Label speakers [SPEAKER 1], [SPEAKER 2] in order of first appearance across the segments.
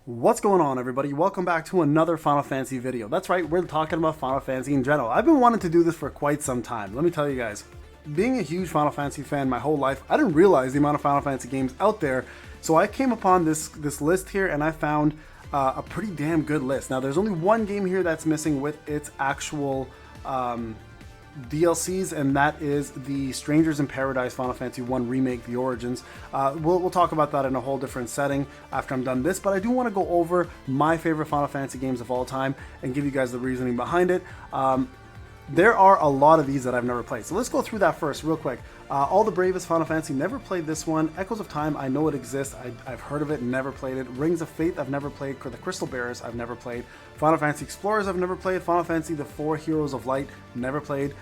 [SPEAKER 1] What's going on, everybody? Welcome back to another Final Fantasy video. That's right, we're talking about Final Fantasy in general. I've been wanting to do this for quite some time. Let me tell you guys, being a huge Final Fantasy fan my whole life, I didn't realize the amount of Final Fantasy games out there. So I came upon this list here and I found a pretty damn good list. Now, there's only one game here that's missing with its actual DLCs, and that is the Strangers in Paradise Final Fantasy 1 Remake, The Origins. We'll talk about that in a whole different setting after I'm done this, but I do want to go over my favorite Final Fantasy games of all time and give you guys the reasoning behind it. There are a lot of these that I've never played, so let's go through that first real quick. All the Bravest Final Fantasy, never played this one. Echoes of Time, I know it exists, I've heard of it, never played it. Rings of Faith, I've never played. The Crystal Bearers, I've never played. Final Fantasy Explorers, I've never played. Final Fantasy The Four Heroes of Light, never played.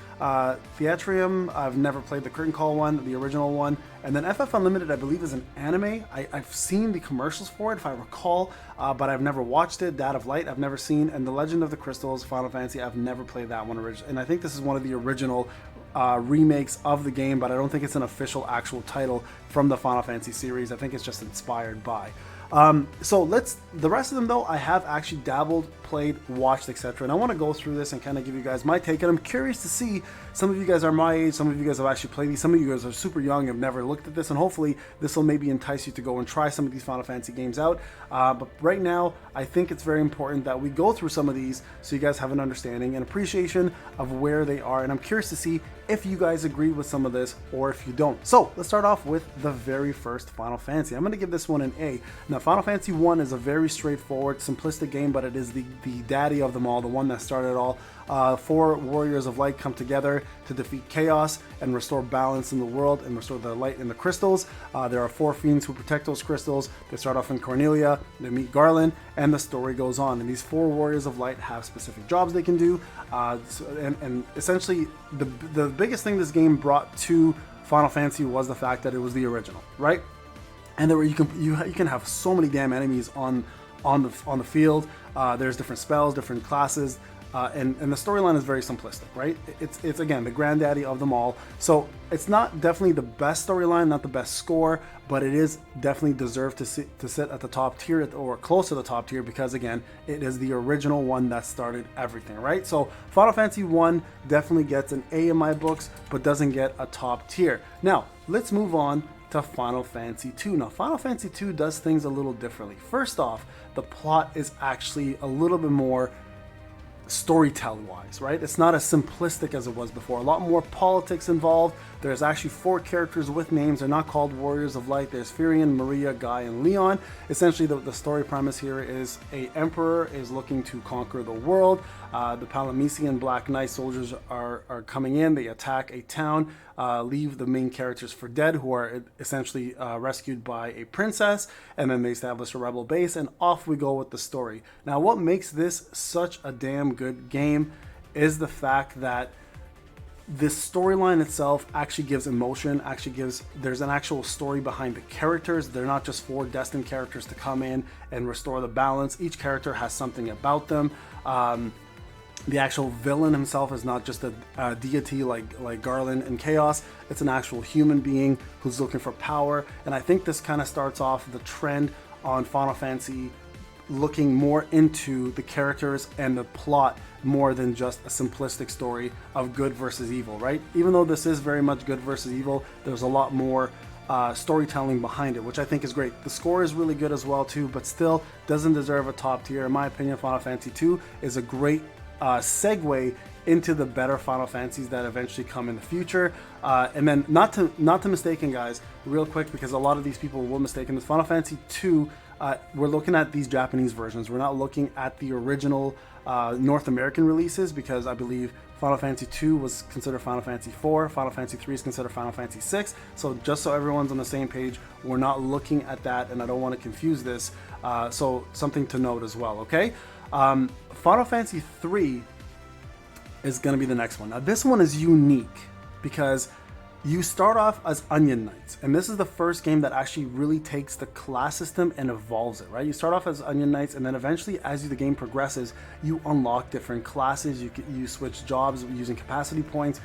[SPEAKER 1] Theatrium, I've never played the Curtain Call one, the original one. And then FF Unlimited, I believe, is an anime. I've seen the commercials for it, if I recall, but I've never watched it. Dad of Light, I've never seen. And The Legend of the Crystals, Final Fantasy, I've never played that one originally. And I think this is one of the original remakes of the game, but I don't think it's an official actual title from the Final Fantasy series. I think it's just inspired by. The rest of them though, I have actually dabbled, played, watched, etc. And I want to go through this and kind of give you guys my take. And I'm curious to see, some of you guys are my age, some of you guys have actually played these, some of you guys are super young, have never looked at this, and hopefully this will maybe entice you to go and try some of these Final Fantasy games out. But right now, I think it's very important that we go through some of these so you guys have an understanding and appreciation of where they are. And I'm curious to see if you guys agree with some of this or if you don't. So let's start off with the very first Final Fantasy. I'm going to give this one an A. Now, Final Fantasy 1 is a very straightforward, simplistic game, but it is the daddy of them all, the one that started it all. Four warriors of light come together to defeat chaos and restore balance in the world and restore the light in the crystals. There are four fiends who protect those crystals. They start off in Cornelia, they meet Garland, and the story goes on. And these four warriors of light have specific jobs they can do. And essentially, the biggest thing this game brought to Final Fantasy was the fact that it was the original, right? And there were, you can have so many damn enemies on the field. There's different spells, different classes. And the storyline is very simplistic, right? It's again the granddaddy of them all. So it's not definitely the best storyline, not the best score, but it is definitely deserved to sit at the top tier or close to the top tier because again, it is the original one that started everything, right? So Final Fantasy 1 definitely gets an A in my books, but doesn't get a top tier. Now let's move on to Final Fantasy 2. Now, Final Fantasy 2 does things a little differently. First off, the plot is actually a little bit more storytelling wise, right? It's not as simplistic as it was before. A lot more politics involved. There's actually four characters with names. They're not called Warriors of Light. There's Firion, Maria, Guy, and Leon. Essentially, the story premise here is a emperor is looking to conquer the world. The Palamecian Black Knight soldiers are coming in. They attack a town, leave the main characters for dead, who are essentially rescued by a princess, and then they establish a rebel base, and off we go with the story. Now, what makes this such a damn good game is the fact that this storyline itself actually gives emotion, there's an actual story behind the characters. They're not just four destined characters to come in and restore the balance. Each character has something about them. The actual villain himself is not just a deity like Garland and Chaos. It's an actual human being who's looking for power. And I think this kind of starts off the trend on Final Fantasy looking more into the characters and the plot more than just a simplistic story of good versus evil, right? Even though this is very much good versus evil, there's a lot more storytelling behind it, which I think is great. The score is really good as well too, but still doesn't deserve a top tier. In my opinion, Final Fantasy 2 is a great segue into the better Final Fantasies that eventually come in the future. And then not to mistaken, guys, real quick, because a lot of these people will mistake in this. Final Fantasy 2, we're looking at these Japanese versions. We're not looking at the original North American releases, because I believe Final Fantasy 2 was considered Final Fantasy 4, Final Fantasy 3 is considered Final Fantasy 6. So just so everyone's on the same page, we're not looking at that, and I don't want to confuse this. So something to note as well, okay? Final Fantasy 3 is going to be the next one. Now, this one is unique because you start off as Onion Knights, and this is the first game that actually really takes the class system and evolves it, right? You start off as Onion Knights, and then eventually, as the game progresses, you unlock different classes. You switch jobs using capacity points.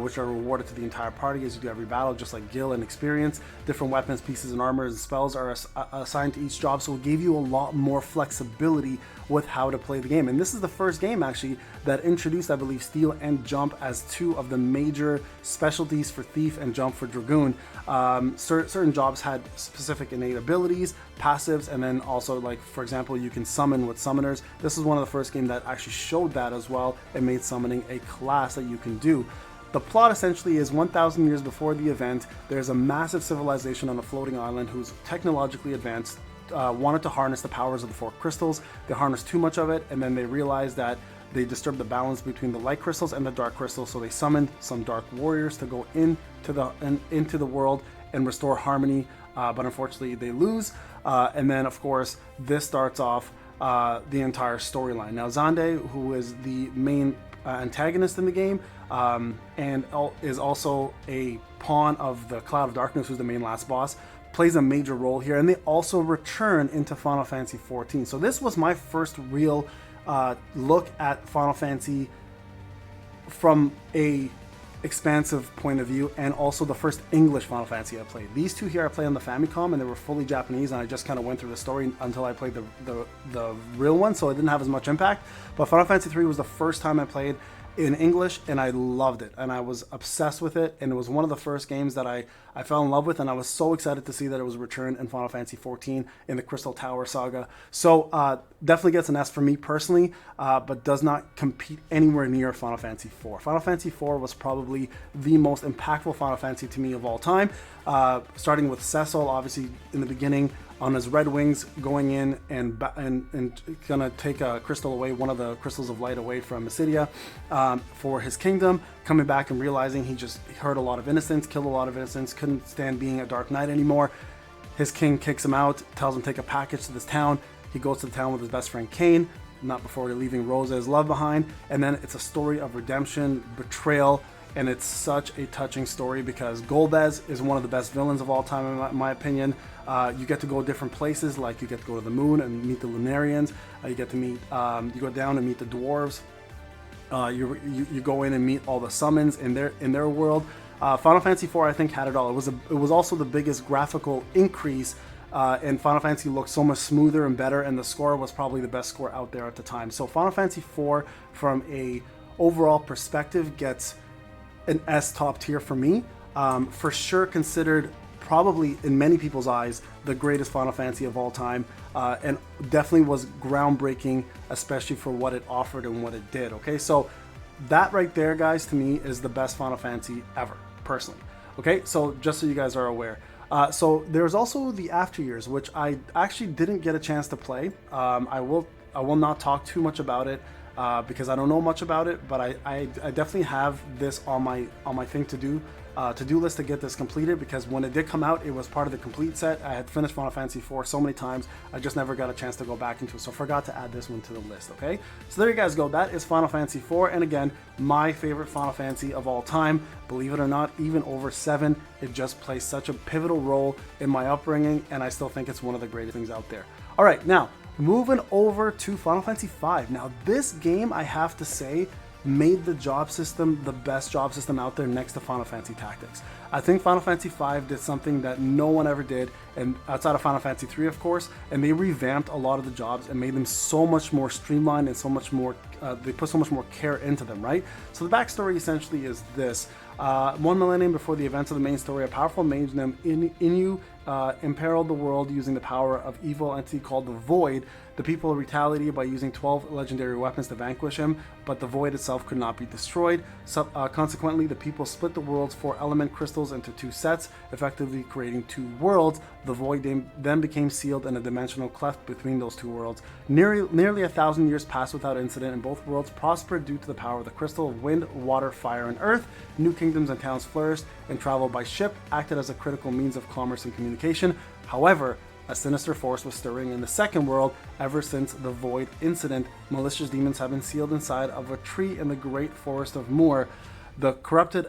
[SPEAKER 1] which are rewarded to the entire party as you do every battle, just like gil and experience. Different weapons, pieces, and armors and spells are assigned to each job, so it gave you a lot more flexibility with how to play the game. And this is the first game actually that introduced, I believe, steal and jump as two of the major specialties for thief and jump for dragoon. Certain jobs had specific innate abilities, passives, and then also, like, for example, you can summon with summoners. This is one of the first games that actually showed that as well and made summoning a class that you can do. The plot essentially is 1,000 years before the event, there's a massive civilization on a floating island who's technologically advanced, wanted to harness the powers of the four crystals. They harnessed too much of it, and then they realized that they disturbed the balance between the light crystals and the dark crystals, so they summoned some dark warriors to go into the world and restore harmony, but unfortunately they lose. And then, of course, this starts off the entire storyline. Now, Xande, who is the main antagonist in the game, and is also a pawn of the Cloud of Darkness, who's the main last boss, plays a major role here, and they also return into Final Fantasy XIV. So this was my first real look at Final Fantasy from a expansive point of view, and also the first English Final Fantasy I played. These two here I played on the Famicom, and they were fully Japanese, and I just kind of went through the story until I played the real one, so it didn't have as much impact. But Final Fantasy 3 was the first time I played in English, and I loved it, and I was obsessed with it, and it was one of the first games that I fell in love with, and I was so excited to see that it was returned in Final Fantasy XIV in the Crystal Tower saga. So definitely gets an S for me personally, but does not compete anywhere near Final Fantasy IV. Final Fantasy IV was probably the most impactful Final Fantasy to me of all time, starting with Cecil, obviously in the beginning, on his red wings, going in and gonna take a crystal away, one of the crystals of light away from Mysidia, for his kingdom, coming back and realizing he just hurt a lot of innocents, killed a lot of innocents, couldn't stand being a Dark Knight anymore. His king kicks him out, tells him to take a package to this town. He goes to the town with his best friend Kane, not before leaving Rosa, his love, behind. And then it's a story of redemption, betrayal, and it's such a touching story because Golbez is one of the best villains of all time in my opinion. You get to go different places, like you get to go to the moon and meet the Lunarians. You get to meet, you go down and meet the dwarves. You go in and meet all the summons in their world. Final Fantasy IV, I think, had it all. It was also the biggest graphical increase, and Final Fantasy looked so much smoother and better, and the score was probably the best score out there at the time. So Final Fantasy IV, from a overall perspective, gets an S top tier for me. For sure considered, probably in many people's eyes, the greatest Final Fantasy of all time, and definitely was groundbreaking, especially for what it offered and what it did. Okay, so that right there, guys, to me is the best Final Fantasy ever, personally. Okay, so just so you guys are aware. So there's also the After Years, which I actually didn't get a chance to play. I will not talk too much about it, because I don't know much about it, but I definitely have this on my thing to do list to get this completed, because when it did come out, it was part of the complete set. I had finished Final Fantasy IV so many times, I just never got a chance to go back into it, so I forgot to add this one to the list, okay? So there you guys go, that is Final Fantasy IV, and again, my favorite Final Fantasy of all time. Believe it or not, even over 7, it just plays such a pivotal role in my upbringing, and I still think it's one of the greatest things out there. All right, now, moving over to Final Fantasy V. Now, this game, I have to say, made the job system the best job system out there next to Final Fantasy Tactics. I think Final Fantasy V did something that no one ever did, and outside of Final Fantasy III, of course, and they revamped a lot of the jobs and made them so much more streamlined and so much more, they put so much more care into them, right? So the backstory essentially is this. 1 millennium before the events of the main story, a powerful mage named Inu imperiled the world using the power of evil entity called the Void. The people retaliated by using 12 legendary weapons to vanquish him, but the Void itself could not be destroyed. Consequently, the people split the world's 4 element crystals into 2 sets, effectively creating 2 worlds. The Void then became sealed in a dimensional cleft between those 2 worlds. Nearly 1,000 years passed without incident, and both worlds prospered due to the power of the crystal of wind, water, fire, and earth. New kingdoms and towns flourished, and travel by ship acted as a critical means of commerce and communication. However, a sinister force was stirring in the second world. Ever since the Void incident, malicious demons have been sealed inside of a tree in the great forest of Moor. The corrupted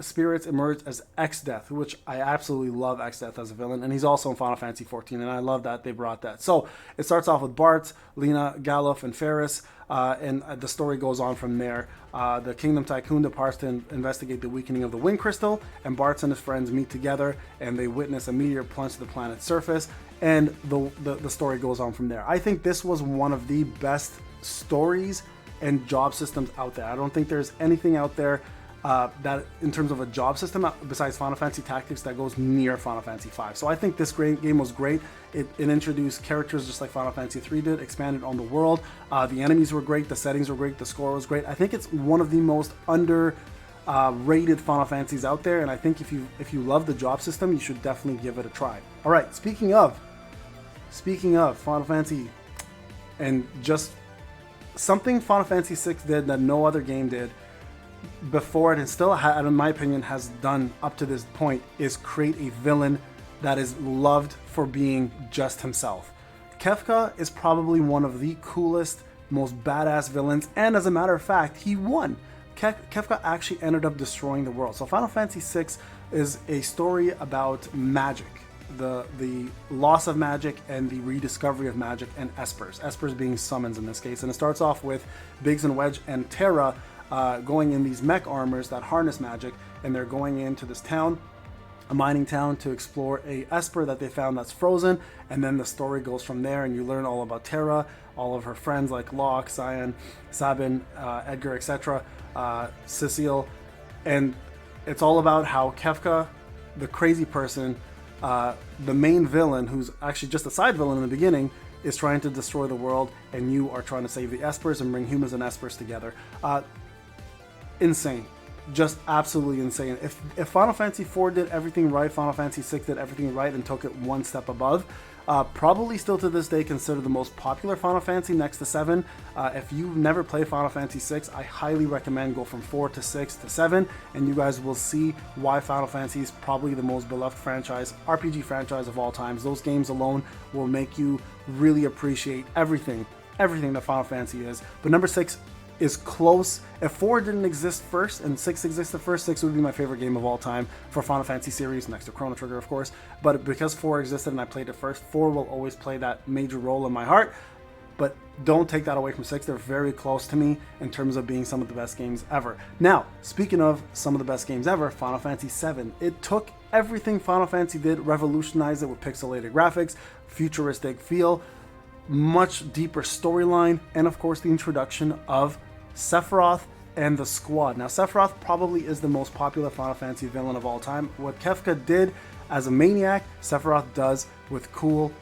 [SPEAKER 1] spirits emerged as X-Death, which I absolutely love X-Death as a villain, and he's also in Final Fantasy XIV, and I love that they brought that. So it starts off with Bart, Lena, Galuf, and Ferris. and the story goes on from there. The Kingdom Tycoon departs to investigate the weakening of the Wind Crystal, and Bartz and his friends meet together, and they witness a meteor plunge to the planet's surface, and the story goes on from there. I think this was one of the best stories and job systems out there. I don't think there's anything out there that in terms of a job system besides Final Fantasy Tactics that goes near Final Fantasy V. So I think this game was great. It introduced characters just like Final Fantasy III did, expanded on the world. The enemies were great, the settings were great, the score was great. I think it's one of the most rated Final Fantasies out there, and I think if you love the job system, you should definitely give it a try. All right, speaking of Final Fantasy, and just something Final Fantasy VI did that no other game did before it, and still, in my opinion, has done up to this point, is create a villain that is loved for being just himself. Kefka is probably one of the coolest, most badass villains, and as a matter of fact, he won. Kefka actually ended up destroying the world. So Final Fantasy VI is a story about magic, the loss of magic and the rediscovery of magic, and Espers being summons in this case. And it starts off with Biggs and Wedge and Terra going in these mech armors that harness magic, and they're going into this town, a mining town, to explore a Esper that they found that's frozen, and then the story goes from there, and you learn all about Terra, all of her friends like Locke, Cyan, Sabin, Edgar, etc., Cecile, and it's all about how Kefka, the crazy person, the main villain, who's actually just a side villain in the beginning, is trying to destroy the world, and you are trying to save the Espers and bring humans and Espers together. Insane. Just absolutely insane. If Final Fantasy IV did everything right, Final Fantasy VI did everything right and took it one step above, probably still to this day considered the most popular Final Fantasy next to 7. If you've never played Final Fantasy VI, I highly recommend go from 4 to 6 to 7, and you guys will see why Final Fantasy is probably the most beloved franchise, RPG franchise of all times. Those games alone will make you really appreciate everything that Final Fantasy is. But number 6 is close. If 4 didn't exist first and 6 existed first, 6 would be my favorite game of all time for Final Fantasy series, next to Chrono Trigger, of course. But because 4 existed and I played it first, 4 will always play that major role in my heart. But don't take that away from 6. They're very close to me in terms of being some of the best games ever. Now, speaking of some of the best games ever, Final Fantasy VII. It took everything Final Fantasy did, revolutionized it with pixelated graphics, futuristic feel, much deeper storyline, and of course the introduction of Sephiroth and the Squad. Now, Sephiroth probably is the most popular Final Fantasy villain of all time. What Kefka did as a maniac, Sephiroth does with cool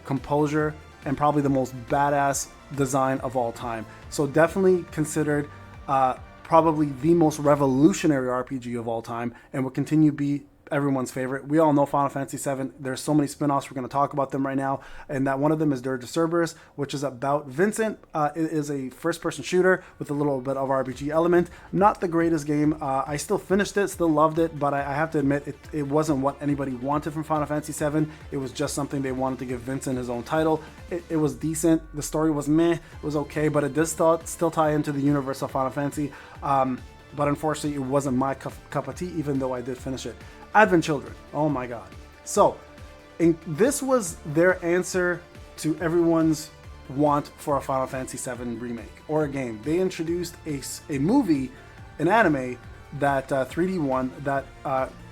[SPEAKER 1] composure and probably the most badass design of all time. So definitely considered probably the most revolutionary RPG of all time, and will continue to be everyone's favorite. We all know Final Fantasy VII. There's so many spin-offs. We're going to talk about them right now, and that one of them is Dirge of Cerberus, which is about Vincent. It is a first-person shooter with a little bit of RPG element. Not the greatest game. I still finished it, still loved it, but I have to admit it wasn't what anybody wanted from Final Fantasy VII. It was just something they wanted to give Vincent his own title. It was decent. The story was meh. It was okay, but it does still tie into the universe of Final Fantasy. But unfortunately, it wasn't my cup of tea, even though I did finish it. Advent Children. Oh my god. So, this was their answer to everyone's want for a Final Fantasy VII remake or a game. They introduced a movie, an anime, that 3D one, that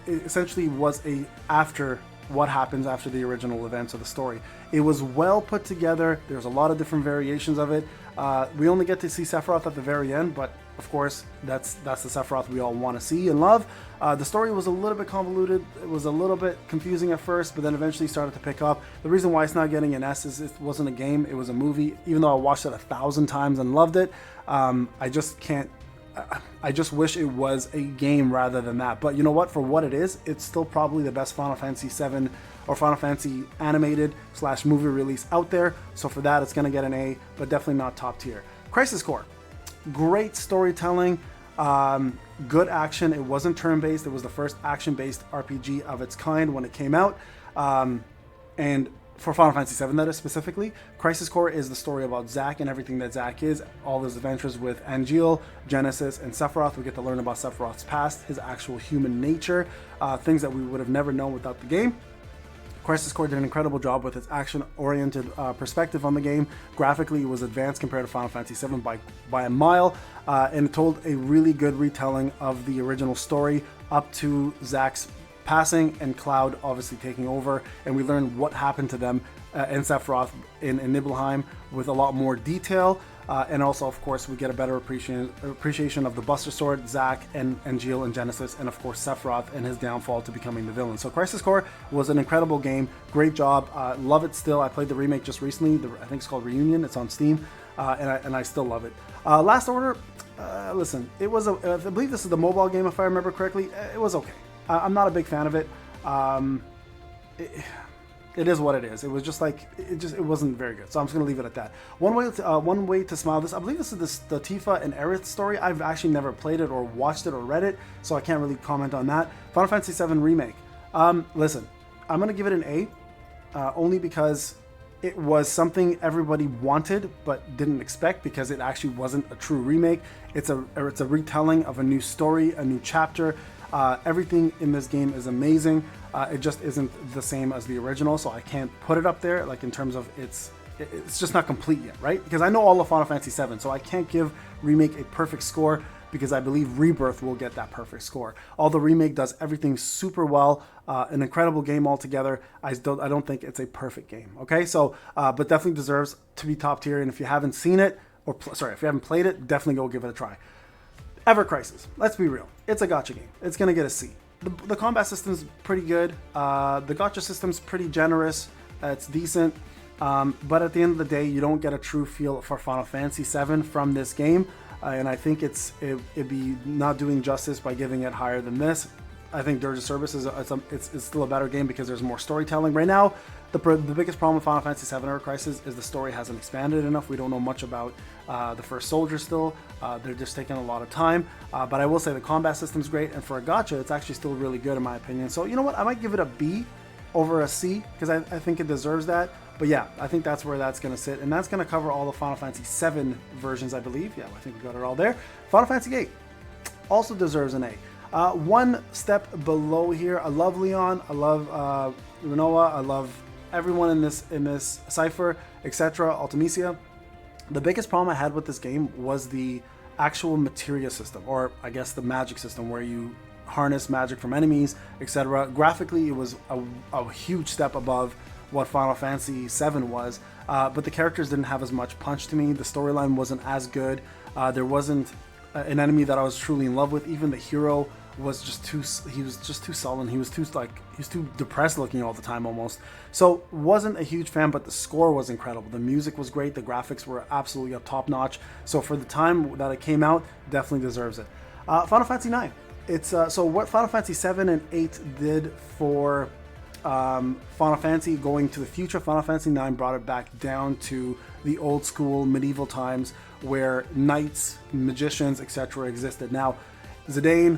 [SPEAKER 1] essentially was after what happens after the original events of the story. It was well put together. There's a lot of different variations of it. We only get to see Sephiroth at the very end, but of course, that's the Sephiroth we all want to see and love. The story was a little bit convoluted. It was a little bit confusing at first, but then eventually started to pick up. The reason why it's not getting an S is it wasn't a game, it was a movie. Even though I watched it 1,000 times and loved it, I just wish it was a game rather than that. But you know what? For what it is, it's still probably the best Final Fantasy VII or Final Fantasy animated / movie release out there. So for that, it's going to get an A, but definitely not top tier. Crisis Core. Great storytelling, good action. It wasn't turn-based. It was the first action-based RPG of its kind when it came out. And for Final Fantasy VII, that is specifically. Crisis Core is the story about Zack and everything that Zack is, all his adventures with Angeal, Genesis, and Sephiroth. We get to learn about Sephiroth's past, his actual human nature, things that we would have never known without the game. Crisis Core did an incredible job with its action-oriented perspective on the game. Graphically, it was advanced compared to Final Fantasy VII by a mile, and it told a really good retelling of the original story up to Zack's passing and Cloud obviously taking over, and we learned what happened to them and Sephiroth in Nibelheim with a lot more detail. And also, of course, we get a better appreciation of the Buster Sword, Zack, and Jill in Genesis, and of course Sephiroth and his downfall to becoming the villain. So Crisis Core was an incredible game. Great job. Love it still. I played the remake just recently. I think it's called Reunion. It's on Steam, and I still love it. Last Order, listen, it was I believe this is the mobile game if I remember correctly. It was okay. I'm not a big fan of it. It is what it is. It was just like it wasn't very good. So I'm just gonna leave it at that. One way to smile. This, I believe this is the Tifa and Aerith story. I've actually never played it or watched it or read it, so I can't really comment on that. Final Fantasy VII Remake. Listen, I'm gonna give it an A, only because it was something everybody wanted but didn't expect, because it actually wasn't a true remake. It's a retelling of a new story, a new chapter. Everything in this game is amazing. It just isn't the same as the original, so I can't put it up there, like in terms of it's just not complete yet, right? Because I know all of Final Fantasy VII, so I can't give Remake a perfect score, because I believe Rebirth will get that perfect score. Although Remake does everything super well, an incredible game altogether, I don't think it's a perfect game, okay? So, but definitely deserves to be top tier, and if you haven't seen it, if you haven't played it, definitely go give it a try. Ever Crisis, let's be real, it's a gacha game. It's gonna get a C. The combat system's pretty good. The gacha system's pretty generous. It's decent. But at the end of the day, you don't get a true feel for Final Fantasy VII from this game. And I think it'd be not doing justice by giving it higher than this. I think Dirge of Cerberus it's still a better game because there's more storytelling. Right now, the biggest problem with Final Fantasy VII Ever Crisis is the story hasn't expanded enough. We don't know much about the first soldier still. They're just taking a lot of time. But I will say the combat system's great, and for a gacha, it's actually still really good in my opinion. So you know what? I might give it a B over a C, because I think it deserves that. But yeah, I think that's where that's going to sit, and that's going to cover all the Final Fantasy VII versions, I believe. Yeah, I think we got it all there. Final Fantasy VIII also deserves an A. One step below here, I love Leon, I love Rinoa, I love everyone in this Cypher, etc. Ultimecia. The biggest problem I had with this game was the actual materia system, or I guess the magic system, where you harness magic from enemies, etc. Graphically, it was a huge step above what Final Fantasy VII was, but the characters didn't have as much punch to me. The storyline wasn't as good. There wasn't an enemy that I was truly in love with. Even the hero was just too sullen. He was too depressed looking all the time almost. So wasn't a huge fan, but the score was incredible. The music was great. The graphics were absolutely up top notch. So for the time that it came out, definitely deserves it. Final Fantasy IX. It's so what Final Fantasy VII and 8 did for Final Fantasy going to the future. Final Fantasy IX brought it back down to the old school medieval times where knights, magicians, etc. existed. Now, Zidane,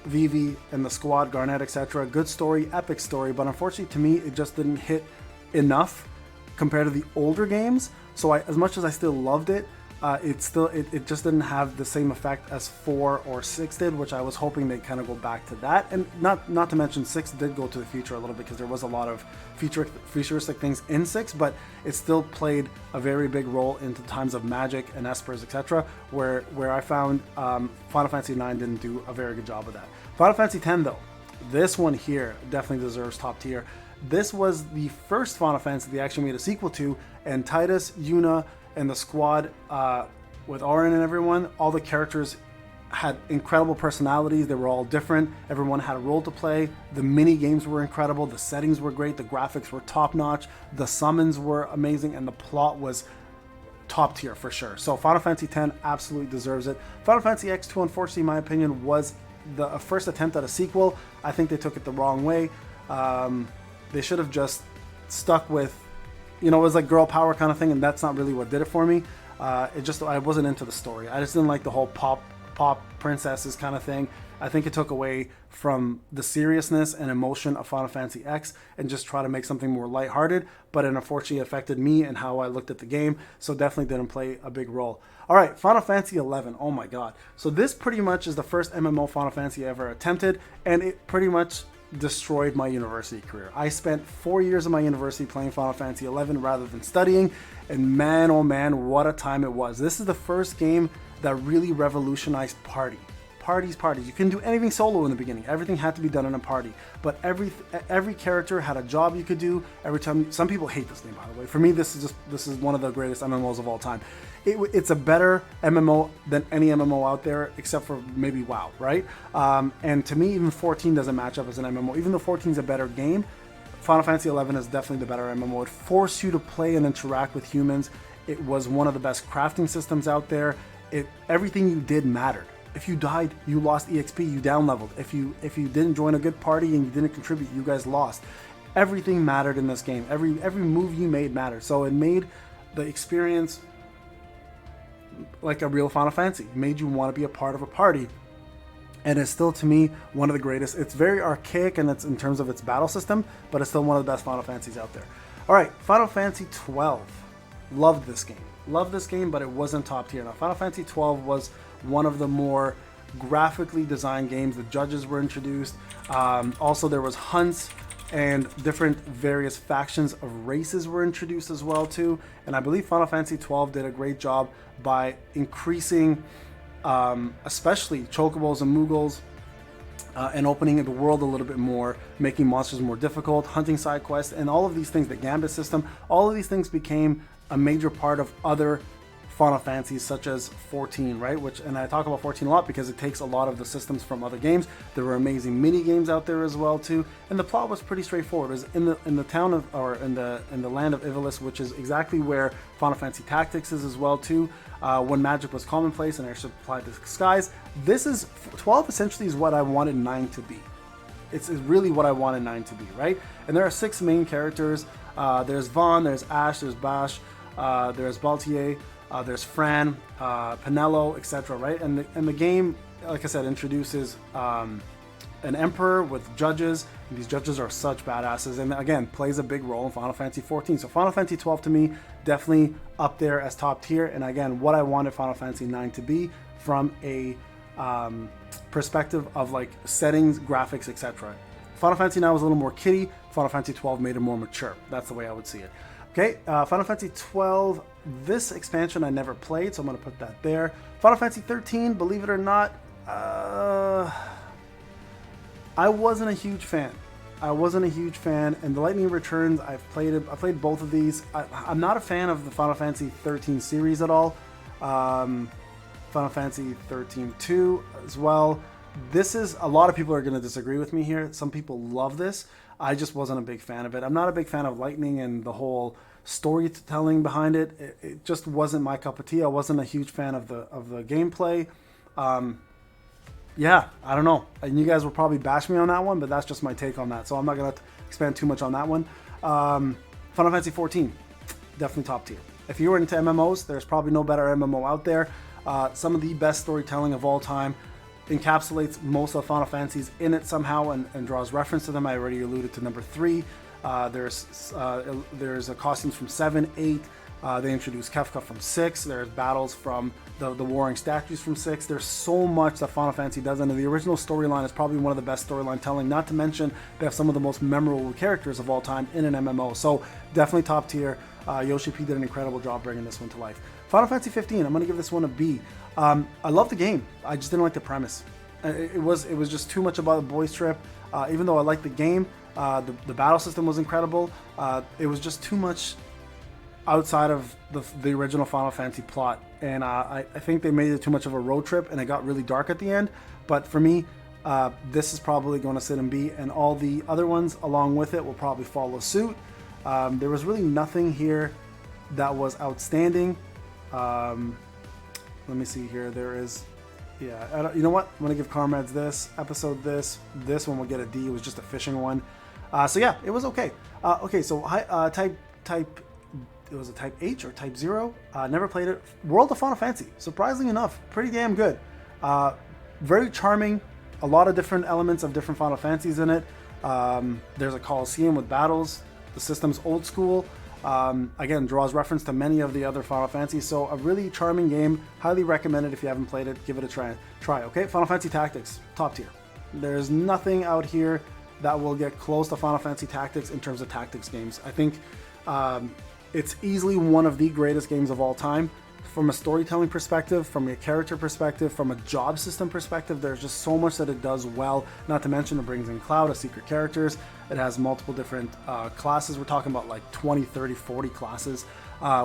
[SPEAKER 1] Vivi, and the squad, Garnet, etc. Good story, epic story, but unfortunately to me, it just didn't hit enough compared to the older games. So as much as I still loved it, it just didn't have the same effect as 4 or 6 did, which I was hoping they'd kind of go back to that. And not to mention 6 did go to the future a little bit, because there was a lot of futuristic things in 6, but it still played a very big role into times of magic and espers, etc. Where I found Final Fantasy IX didn't do a very good job of that. Final Fantasy X though, this one here definitely deserves top tier. This was the first Final Fantasy they actually made a sequel to, and Titus, Yuna, and the squad with Auron and everyone, all the characters had incredible personalities. They were all different. Everyone had a role to play. The mini games were incredible. The settings were great. The graphics were top notch. The summons were amazing, and the plot was top tier for sure. So Final Fantasy X absolutely deserves it. Final Fantasy X2, unfortunately, in my opinion, was the first attempt at a sequel. I think they took it the wrong way. They should have just stuck with, it was like girl power kind of thing, and that's not really what did it for me. I wasn't into the story. I just didn't like the whole pop princesses kind of thing. I think it took away from the seriousness and emotion of Final Fantasy X and just try to make something more lighthearted, but it unfortunately affected me and how I looked at the game, so definitely didn't play a big role. All right, Final Fantasy 11. Oh my god. So this pretty much is the first MMO Final Fantasy ever attempted, and it pretty much destroyed my university career. I spent 4 years of my university playing Final Fantasy 11 rather than studying, and man, oh man, what a time it was. This is the first game that really revolutionized parties. You couldn't do anything solo in the beginning. Everything had to be done in a party. But every character had a job you could do. Every time, some people hate this game, by the way. For me, this is one of the greatest MMOs of all time. It's a better MMO than any MMO out there, except for maybe WoW, right? And to me, even 14 doesn't match up as an MMO. Even though 14 is a better game, Final Fantasy 11 is definitely the better MMO. It forced you to play and interact with humans. It was one of the best crafting systems out there. Everything you did mattered. If you died, you lost EXP, you down leveled. If you didn't join a good party and you didn't contribute, you guys lost. Everything mattered in this game. Every move you made mattered. So it made the experience like a real Final Fantasy. It made you want to be a part of a party. And it's still, to me, one of the greatest. It's very archaic in terms of its battle system, but it's still one of the best Final Fantasies out there. All right, Final Fantasy 12. Loved this game. Loved this game, but it wasn't top tier. Now, Final Fantasy 12 was one of the more graphically designed games. The judges were introduced. Also, there was hunts and different various factions of races were introduced as well too. And I believe Final Fantasy 12 did a great job by increasing, especially chocobos and Moogles, and opening the world a little bit more, making monsters more difficult, hunting side quests, and all of these things. The Gambit system, all of these things became a major part of other Final Fantasies, such as 14, right? And I talk about 14 a lot because it takes a lot of the systems from other games. There were amazing mini games out there as well too, and the plot was pretty straightforward. It was in the town of, or in the land of Ivalice, which is exactly where Final Fantasy Tactics is as well too. When magic was commonplace and air supplied the skies. This is 12. Essentially, is what I wanted 9 to be. It's really what I wanted 9 to be, right? And there are 6 main characters. There's Vaughn, there's Ash, there's Bash, there's Baltier, there's Fran, Penelo, etc. Right? And the game, like I said, introduces an emperor with judges. And these judges are such badasses, and again, plays a big role in Final Fantasy 14. So Final Fantasy 12 to me, definitely up there as top tier. And again, what I wanted Final Fantasy 9 to be from a perspective of like settings, graphics, etc. Final Fantasy 9 was a little more kiddie. Final Fantasy 12 made it more mature. That's the way I would see it. Okay, Final Fantasy 12, this expansion I never played, so I'm going to put that there. Final Fantasy 13, believe it or not, I wasn't a huge fan. And the Lightning Returns, I played both of these. I'm not a fan of the Final Fantasy 13 series at all. Final Fantasy 13-2 as well. This is, a lot of people are going to disagree with me here. Some people love this. I just wasn't a big fan of it. I'm not a big fan of Lightning and the whole storytelling behind it. It just wasn't my cup of tea. I wasn't a huge fan of the gameplay. Yeah, I don't know. And you guys will probably bash me on that one, but that's just my take on that. So I'm not going to expand too much on that one. Final Fantasy 14, definitely top tier. If you were into MMOs, there's probably no better MMO out there. Some of the best storytelling of all time. Encapsulates most of Final Fantasies in it somehow and draws reference to them. I already alluded to number 3. There's a costumes from 7, 8. They introduced Kefka from 6. There's battles from the warring statues from 6. There's so much that Final Fantasy does, and the original storyline is probably one of the best storyline telling. Not to mention they have some of the most memorable characters of all time in an MMO. So definitely top tier. Yoshi P did an incredible job bringing this one to life. Final Fantasy 15, I'm going to give this one a B. I love the game. I just didn't like the premise. It was just too much about a boys trip. Even though I liked the game, the battle system was incredible. It was just too much outside of the original Final Fantasy plot. And I think they made it too much of a road trip, and it got really dark at the end. But for me, this is probably going to sit in B, and all the other ones along with it will probably follow suit. There was really nothing here that was outstanding. Let me see here. There is, yeah. You know what? I'm gonna give Comrades this episode. This one will get a D. It was just a fishing one. So yeah, it was okay. Okay, so type. It was a type H or type 0. Never played it. World of Final Fantasy. Surprisingly enough, pretty damn good. Very charming. A lot of different elements of different Final Fantasies in it. There's a Coliseum with battles. The system's old school. Again, draws reference to many of the other Final Fantasies. So a really charming game. Highly recommend it if you haven't played it. Give it a try. Okay, Final Fantasy Tactics, top tier. There's nothing out here that will get close to Final Fantasy Tactics in terms of tactics games. I think it's easily one of the greatest games of all time. From a storytelling perspective, from a character perspective, from a job system perspective, there's just so much that it does well. Not to mention it brings in Cloud as secret characters. It has multiple different classes. We're talking about like 20, 30, 40 classes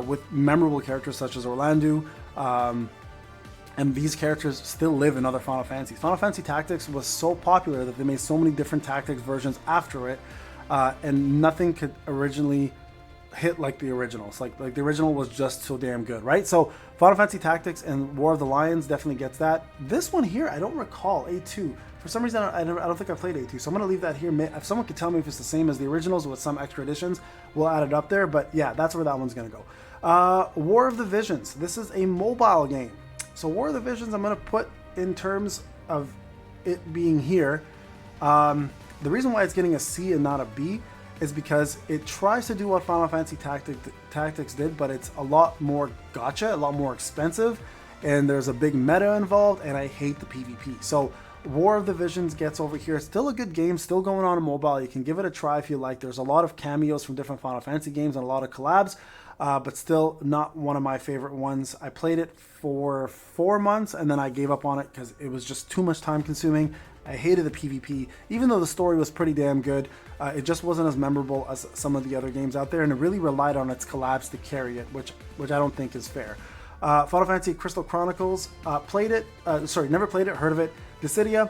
[SPEAKER 1] with memorable characters such as Orlando. And these characters still live in other Final Fantasies. Final Fantasy Tactics was so popular that they made so many different tactics versions after it, and nothing could originally hit like the originals. Like the original was just so damn good, right? So Final Fantasy Tactics and War of the Lions definitely gets that. This one here, I don't recall A2. For some reason, I don't think I played A2, so I'm gonna leave that here. If someone could tell me if it's the same as the originals with some extra additions, we'll add it up there. But yeah, that's where that one's gonna go. War of the Visions. This is a mobile game. So War of the Visions, I'm gonna put in terms of it being here. The reason why it's getting a C and not a B is because it tries to do what Final Fantasy Tactics did, but it's a lot more gacha, a lot more expensive, and there's a big meta involved, and I hate the PvP. So War of the Visions gets over here. It's still a good game, still going on mobile. You can give it a try if you like. There's a lot of cameos from different Final Fantasy games and a lot of collabs, but still not one of my favorite ones. I played it for 4 months, and then I gave up on it because it was just too much time consuming. I hated the PvP, even though the story was pretty damn good. It just wasn't as memorable as some of the other games out there, and it really relied on its collabs to carry it, which I don't think is fair. Final Fantasy Crystal Chronicles, played it, never played it, heard of it. Dissidia,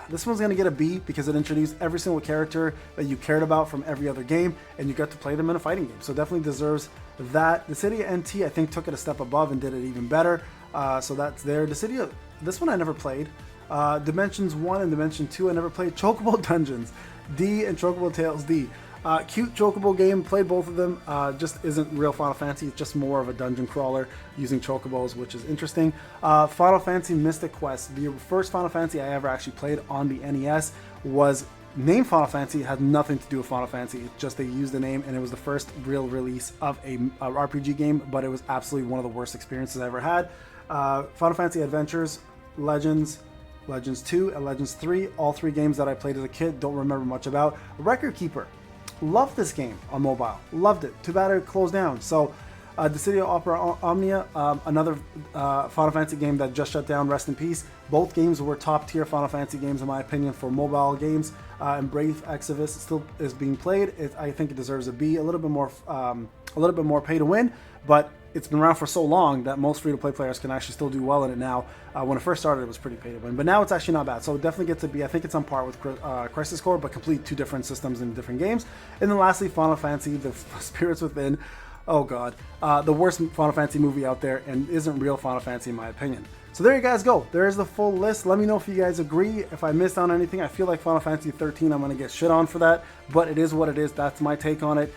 [SPEAKER 1] this one's gonna get a B because it introduced every single character that you cared about from every other game, and you got to play them in a fighting game, so definitely deserves that. Dissidia NT, I think, took it a step above and did it even better, so that's there. Dissidia, this one I never played. Dimensions 1 and Dimension 2 I never played. Chocobo Dungeons D and Chocobo Tales D. Cute Chocobo game, played both of them. Just isn't real Final Fantasy, it's just more of a dungeon crawler using Chocobos, which is interesting. Final Fantasy Mystic Quest, the first Final Fantasy I ever actually played on the NES, was named Final Fantasy. It had nothing to do with Final Fantasy, it's just they used the name, and it was the first real release of a RPG game, but it was absolutely one of the worst experiences I ever had. Final Fantasy Adventures, Legends 2 and Legends 3, all 3 games that I played as a kid, don't remember much about. Record Keeper, loved this game on mobile, loved it. Too bad it closed down. So Dissidia Opera Omnia, another Final Fantasy game that just shut down, rest in peace. Both games were top tier Final Fantasy games in my opinion for mobile games, and Brave Exvius still is being played. I think it deserves a B, a little bit more pay to win, but it's been around for so long that most free-to-play players can actually still do well in it now. When it first started, it was pretty pay to win, but now it's actually not bad. So it definitely gets a B. I think it's on par with Crisis Core, but complete 2 different systems in different games. And then lastly, Final Fantasy, The Spirits Within. Oh god, the worst Final Fantasy movie out there, and isn't real Final Fantasy in my opinion. So there you guys go. There's the full list. Let me know if you guys agree. If I missed on anything, I feel like Final Fantasy 13, I'm going to get shit on for that, but it is what it is. That's my take on it.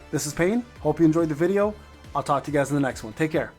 [SPEAKER 1] This is Payne. Hope you enjoyed the video. I'll talk to you guys in the next one. Take care.